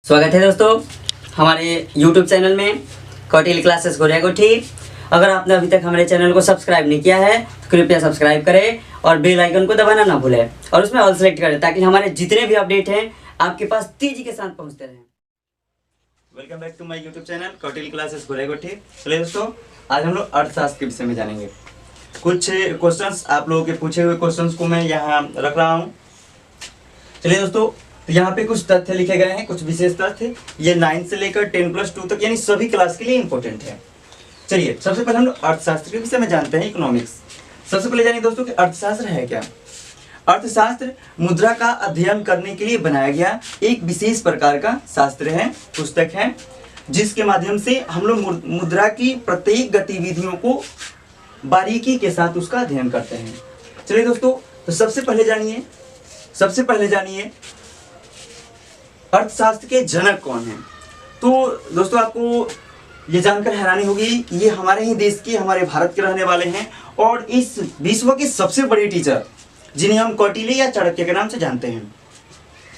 स्वागत है दोस्तों हमारे YouTube चैनल में कौटिल्य क्लासेस गोरिया कोठी। अगर आपने अभी तक हमारे चैनल को सब्सक्राइब नहीं किया है तो कृपया सब्सक्राइब करें और बेल आइकन को दबाना ना भूलें और उसमें ऑल सेलेक्ट करें ताकि हमारे जितने भी अपडेट हैं आपके पास तेजी के साथ पहुंचते रहें। Welcome back to my YouTube channel Kautilya classes Goria Kothi. चलिए दोस्तों, आज हम लोग अर्थशास्त्र के विषय में जानेंगे। कुछ क्वेश्चंस आप लोगों के पूछे हुए क्वेश्चंस को मैं यहाँ रख रहा हूँ। चलिए दोस्तों, तो यहाँ पे कुछ तथ्य लिखे गए हैं, कुछ विशेष तथ्य। ये 9 से लेकर 10+2 तक यानी सभी क्लास के लिए इंपॉर्टेंट है। चलिए सबसे पहले हम लोग अर्थशास्त्र के विषय में जानते हैं, इकोनॉमिक्स। सबसे पहले जानिए दोस्तों कि अर्थशास्त्र है क्या। अर्थशास्त्र मुद्रा का अध्ययन करने के लिए बनाया गया एक विशेष प्रकार का शास्त्र है, पुस्तक है, जिसके माध्यम से हम लोग मुद्रा की प्रत्येक गतिविधियों को बारीकी के साथ उसका अध्ययन करते हैं। चलिए दोस्तों, तो सबसे पहले जानिए अर्थशास्त्र के जनक कौन हैं। तो दोस्तों, आपको ये जानकर हैरानी होगी, ये हमारे ही देश के, हमारे भारत के रहने वाले हैं और इस विश्व के सबसे बड़े टीचर जिन्हें हम कौटिल्य या चाणक्य के नाम से जानते हैं,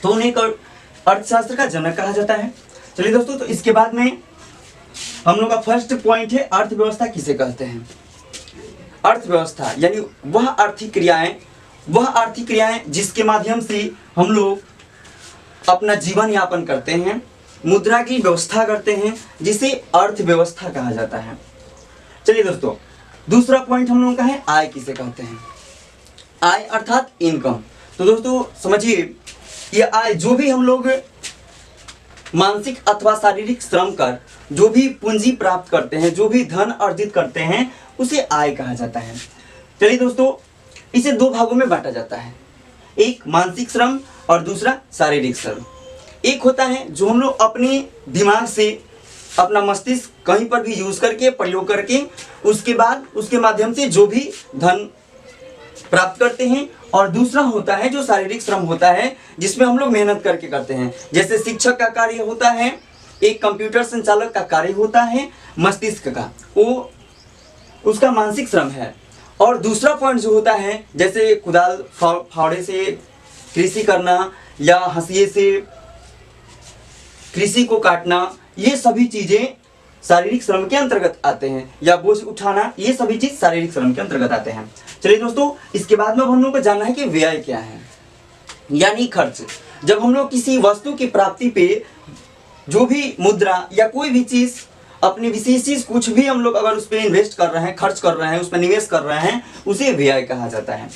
तो उन्हें अर्थशास्त्र का जनक कहा जाता है। चलिए दोस्तों, तो इसके बाद में हम लोग का फर्स्ट पॉइंट है अर्थव्यवस्था किसे कहते हैं। अर्थव्यवस्था यानी वह आर्थिक क्रियाएं जिसके माध्यम से हम लोग अपना जीवन यापन करते हैं, मुद्रा की व्यवस्था करते हैं, जिसे अर्थव्यवस्था कहा जाता है। चलिए दोस्तों, दूसरा पॉइंट हम लोगों का है आय किसे कहते हैं। आय अर्थात इनकम। तो दोस्तों समझिए, ये आय जो भी हम लोग मानसिक अथवा शारीरिक श्रम कर जो भी पूंजी प्राप्त करते हैं, जो भी धन अर्जित करते हैं, उसे आय कहा जाता है। चलिए दोस्तों, इसे 2 भागों में बांटा जाता है, एक मानसिक श्रम और दूसरा शारीरिक श्रम। एक होता है जो हम लोग अपने दिमाग से, अपना मस्तिष्क कहीं पर भी यूज करके, प्रयोग करके, उसके बाद उसके माध्यम से जो भी धन प्राप्त करते हैं, और दूसरा होता है जो शारीरिक श्रम होता है, जिसमें हम लोग मेहनत करके करते हैं। जैसे शिक्षक का कार्य होता है, एक कंप्यूटर संचालक का कार्य होता है मस्तिष्क का, वो उसका मानसिक श्रम है। और दूसरा पॉइंट जो होता है, जैसे कुदाल फावड़े से कृषि करना या हंसिए से कृषि को काटना, ये सभी चीजें शारीरिक श्रम के अंतर्गत आते हैं, या बोझ उठाना, ये सभी चीज शारीरिक श्रम के अंतर्गत आते हैं। चलिए दोस्तों, इसके बाद में हम लोग को जानना है कि व्यय क्या है, यानी खर्च। जब हम लोग किसी वस्तु की प्राप्ति पे जो भी मुद्रा या कोई भी चीज, अपनी विशेष चीज, कुछ भी हम लोग अगर उस पर इन्वेस्ट कर रहे हैं, खर्च कर रहे हैं, उस पर निवेश कर रहे हैं, उसे व्यय कहा जाता है।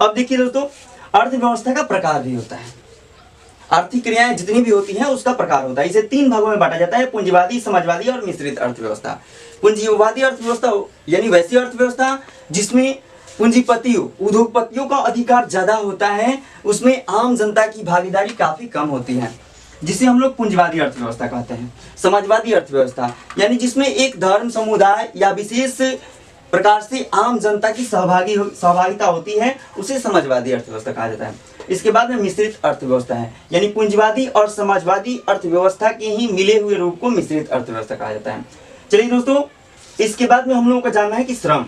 अब देखिए दोस्तों, अर्थव्यवस्था का प्रकार भी होता है। आर्थिक क्रियाएं जितनी भी होती हैं उसका प्रकार होता है। इसे 3 भागों में बांटा जाता है, पूंजीवादी, समाजवादी और मिश्रित अर्थव्यवस्था। पूंजीवादी अर्थव्यवस्था यानी वैसी अर्थव्यवस्था जिसमें पूंजीपतियों, उद्योगपतियों का अधिकार ज्यादा होता है, उसमें आम जनता की भागीदारी काफी कम होती है, जिसे हम लोग पूंजीवादी अर्थव्यवस्था कहते हैं। समाजवादी अर्थव्यवस्था यानी जिसमें एक धर्म, समुदाय या विशेष प्रकार से आम जनता की सहभागिता होती है, उसे समाजवादी अर्थव्यवस्था कहा जाता है। इसके बाद में मिश्रित अर्थव्यवस्था है, यानी पूंजीवादी और समाजवादी अर्थव्यवस्था के ही मिले हुए रूप को मिश्रित अर्थव्यवस्था कहा जाता है। चलिए दोस्तों, इसके बाद में हम लोगों को जानना है कि श्रम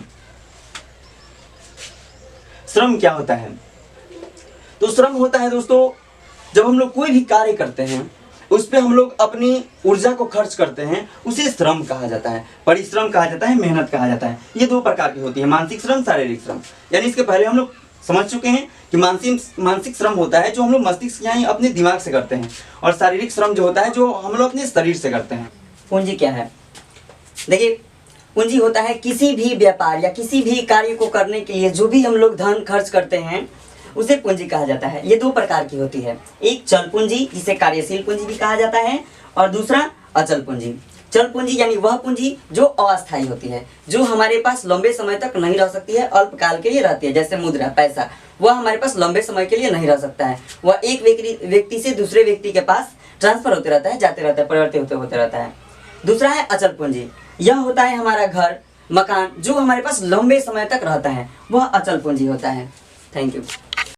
क्या होता है। तो श्रम होता है दोस्तों, जब हम लोग कोई भी कार्य करते हैं, उस पर हम लोग अपनी ऊर्जा को खर्च करते हैं, उसे श्रम कहा जाता है, परिश्रम कहा जाता है, मेहनत कहा जाता है। ये 2 प्रकार की होती है, मानसिक श्रम, शारीरिक श्रम। यानी इसके पहले हम लोग समझ चुके हैं कि मानसिक श्रम होता है जो हम लोग मस्तिष्क यानी अपने दिमाग से करते हैं, और शारीरिक श्रम जो होता है जो हम लोग अपने शरीर से करते हैं। पूंजी क्या है? देखिए, पूंजी होता है किसी भी व्यापार या किसी भी कार्य को करने के लिए जो भी हम लोग धन खर्च करते हैं, उसे पूंजी कहा जाता है। ये 2 प्रकार की होती है, एक चल पूंजी जिसे कार्यशील पूंजी भी कहा जाता है, और दूसरा अचल पूंजी। चल पूंजी यानी वह पूंजी जो अस्थायी होती है, जो हमारे पास लंबे समय तक नहीं रह सकती है, अल्पकाल के लिए रहती है। जैसे मुद्रा, पैसा, वह हमारे पास लंबे समय के लिए नहीं रह सकता है, वह एक व्यक्ति से दूसरे व्यक्ति के पास ट्रांसफर होते रहता है, जाते रहता है, परिवर्तित होते रहता है। दूसरा है अचल पूंजी, यह होता है हमारा घर, मकान, जो हमारे पास लंबे समय तक रहता है, वह अचल पूंजी होता है। Thank you.